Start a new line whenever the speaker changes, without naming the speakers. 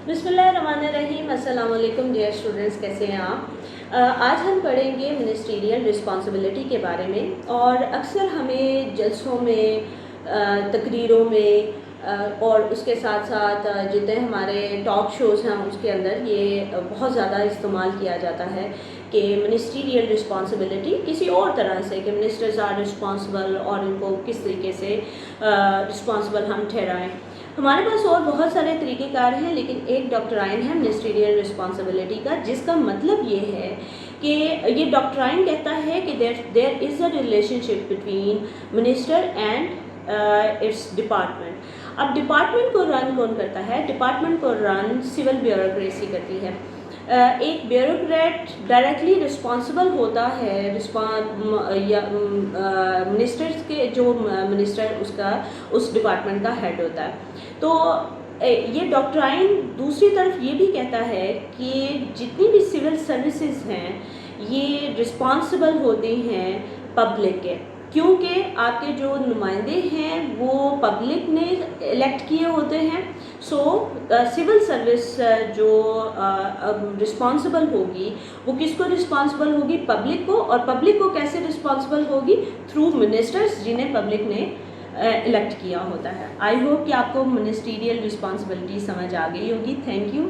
बिस्मिल्लाहिर्रहमानिर्रहीम। अस्सलाम वालेकुम डियर स्टूडेंट्स, कैसे हैं आप। आज हम पढ़ेंगे मिनिस्ट्रियल रिस्पॉन्सिबिलिटी के बारे में। और अक्सर हमें जलसों में, तकरीरों में और उसके साथ साथ जितने हमारे टॉक शोज़ हैं उसके अंदर ये बहुत ज़्यादा इस्तेमाल किया जाता है कि मिनिस्ट्रियल रिस्पॉन्सिबिलिटी किसी और तरह से, कि मिनिस्टर्स आर रिस्पॉन्सिबल और इनको किस तरीके से रिस्पॉन्सिबल हम ठहराएं। हमारे पास और बहुत सारे तरीक़ेकार हैं, लेकिन एक डॉक्ट्राइन है मिनिस्ट्रियल रिस्पॉन्सिबिलिटी का, जिसका मतलब ये है कि ये डॉक्ट्राइन कहता है कि there is a relationship between minister and its department. अब डिपार्टमेंट को रन कौन करता है? डिपार्टमेंट को रन सिविल ब्यूरोक्रेसी करती है। एक ब्यूरोक्रेट डायरेक्टली रिस्पॉन्सिबल होता है मिनिस्टर्स के, जो मिनिस्टर उसका उस डिपार्टमेंट का हेड होता है। तो ये डॉक्ट्राइन दूसरी तरफ ये भी कहता है कि जितनी भी सिविल सर्विसेज हैं ये रिस्पॉन्सिबल होते हैं पब्लिक के, क्योंकि आपके जो नुमाइंदे हैं वो पब्लिक ने इलेक्ट किए होते हैं। सो सिविल सर्विस जो रिस्पॉन्सिबल होगी वो किसको रिस्पॉन्सिबल होगी? पब्लिक को। और पब्लिक को कैसे रिस्पॉन्सिबल होगी? थ्रू मिनिस्टर्स, जिन्हें पब्लिक ने इलेक्ट किया होता है। आई होप कि आपको मिनिस्ट्रियल रिस्पॉन्सिबिलिटी समझ आ गई होगी। Thank you.